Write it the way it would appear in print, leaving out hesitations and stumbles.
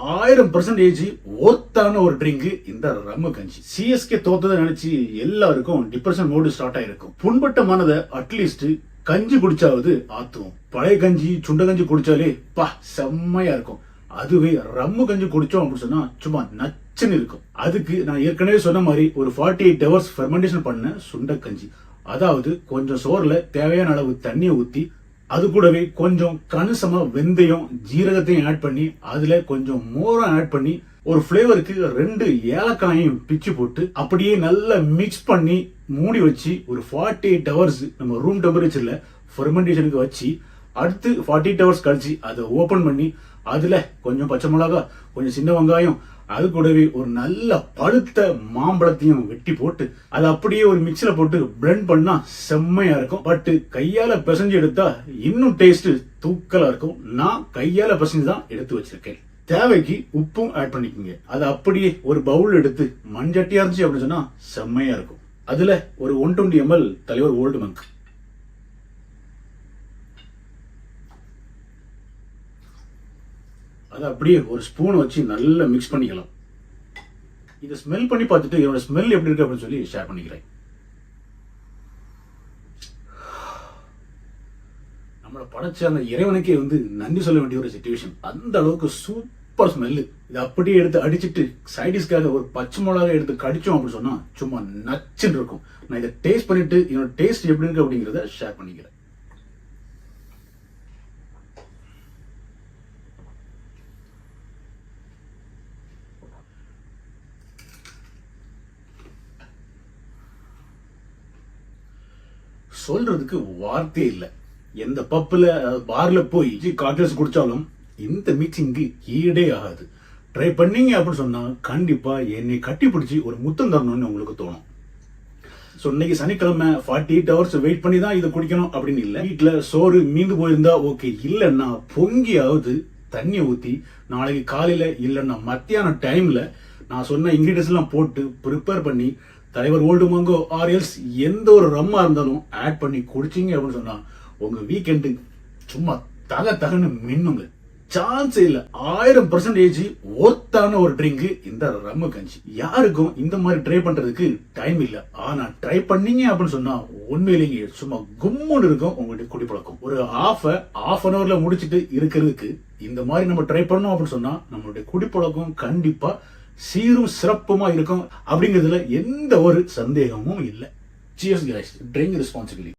1000% ஒர்த்தான ஒரு ட்ரிங்க் இந்த ரம்மு கஞ்சி. சிஎஸ்கே தோத்ததை நினைச்சு எல்லாருக்கும் டிப்ரெஷன் மோடு ஸ்டார்ட் ஆயிருக்கும். புண்பட்ட மனதை அட்லீஸ்ட் கஞ்சி குடிச்சாவது ஆத்துவோம். பழைய கஞ்சி சுண்ட கஞ்சி குடிச்சாலே பா செம்மையா இருக்கும். அதுவே ரம்மு கஞ்சி குடிச்சோம் அப்படின்னு சொன்னா சும்மா நச்சுன்னு இருக்கும். அதுக்கு நான் ஏற்கனவே சொன்ன மாதிரி ஒரு 48 hours ஃபெர்மெண்டேஷன் பண்ண சுண்ட கஞ்சி. அதாவது கொஞ்சம் சோறுல தேவையான அளவு தண்ணியை ஊத்தி அது கூடவே கொஞ்சம் கணிசமா வெந்தயம் ஜீரகத்தையும் ஆட் பண்ணி அதுல கொஞ்சம் மோரம் ஆட் பண்ணி ஒரு பிளேவருக்கு 2 ஏலக்காயையும் பிச்சு போட்டு அப்படியே நல்லா மிக்ஸ் பண்ணி மூடி வச்சு ஒரு 48 hours நம்ம ரூம் டெம்பரேச்சர்ல ஃபெர்மெண்டேஷனுக்கு வச்சு அடுத்து 48 hours கழிச்சு அதை ஓபன் பண்ணி அதுல கொஞ்சம் பச்சை மிளகா கொஞ்சம் சின்ன வெங்காயம் அது கூடவே ஒரு நல்ல பழுத்த மாம்பழத்தையும் வெட்டி போட்டு அதை அப்படியே ஒரு மிக்சில போட்டு பிளெண்ட் பண்ணா செம்மையா இருக்கும். பட் கையால பிசைஞ்சு எடுத்தா இன்னும் டேஸ்ட் தூக்கலா இருக்கும். நான் கையால பிசைஞ்சு தான் எடுத்து வச்சிருக்கேன். தேவைக்கு உப்பும் ஆட் பண்ணிக்கோங்க. அதை அப்படியே ஒரு பவுல் எடுத்து மண்சட்டியா இருந்துச்சு அப்படின்னு சொன்னா செம்மையா இருக்கும். அதுல ஒரு 120 ml தலைவர் ஓல்டு மங்க், அதை அப்படியே ஒரு ஸ்பூன் வச்சு நல்லா மிக்ஸ் பண்ணிக்கலாம். இதை ஸ்மெல் பண்ணி பார்த்துட்டு இதோட ஸ்மெல் எப்படி இருக்கு அப்படின்னு சொல்லி ஷேர் பண்ணிக்கிறேன். நம்மளை படைச்ச அந்த இறைவனுக்கே நன்றி சொல்ல வேண்டிய ஒரு சிச்சுவேஷன். அந்த அளவுக்கு சூப்பர் ஸ்மெல்லு. இதை அப்படியே எடுத்து அடிச்சுட்டு சைடிஷ்காக ஒரு பச்சை மிளகாய் எடுத்து கடிச்சோம் அப்படின்னு சொன்னா சும்மா நச்சுன்னு இருக்கும். நான் இதை டேஸ்ட் பண்ணிட்டு இதோட டேஸ்ட் எப்படி இருக்கு அப்படிங்கிறத ஷேர் பண்ணிக்கிறேன். சொல்றதுக்கு வார்த்தையே இல்லை. எந்த பப்ல பார்ல போய் காக்டெயில்ஸ் குடிச்சாலும் இந்த மிக்சிங்கு ஈடே ஆகாது. ட்ரை பண்ணீங்க அப்படின்னு சொன்னா கண்டிப்பா என்னை கட்டி பிடிச்சி ஒரு முத்தம் தரணும்னு உங்களுக்கு தோணும். ஸோ இன்னைக்கு சனிக்கிழமை 48 hours வெயிட் பண்ணி தான் இதை குடிக்கணும் அப்படின்னு இல்லை. வீட்டில் சோறு மீந்து போயிருந்தா ஓகே, இல்லைன்னா பொங்கியாவது தண்ணியை ஊற்றி நாளைக்கு காலையில இல்லைன்னா மத்தியான டைம்ல நான் சொன்ன இன்கிரீடியன்ஸ் எல்லாம் போட்டு ப்ரிப்பேர் பண்ணி தலைவர் ஓல்டு மங்கோ ஆர்எல்ஸ் எந்த ஒரு ரம்மா இருந்தாலும் ஆட் பண்ணி குடிச்சிங்க அப்படின்னு சொன்னா உங்க வீக்கெண்டு சும்மா தகன்னு மின்னுங்க. சான்ஸே இல்ல. 1000% ஒர்த்தான ஒரு ட்ரிங்க் இந்த ரம்மு கஞ்சி. யாருக்கும் இந்த மாதிரி ட்ரை பண்றதுக்கு டைம் இல்ல. ஆனா ட்ரை பண்ணீங்க அப்படின்னு சொன்னா உண்மையிலேயே சும்மா கும்முன்னு இருக்கும் உங்களுடைய குடிப்பழக்கம். ஒரு half an hourல முடிச்சிட்டு இருக்கிறதுக்கு இந்த மாதிரி நம்ம ட்ரை பண்ணோம் அப்படின்னு சொன்னா நம்மளுடைய குடிப்பழக்கம் கண்டிப்பா சீரும் சிறப்புமா இருக்கும் அப்படிங்கிறதுல எந்த ஒரு சந்தேகமும் இல்லை. Cheers guys, drink responsibly.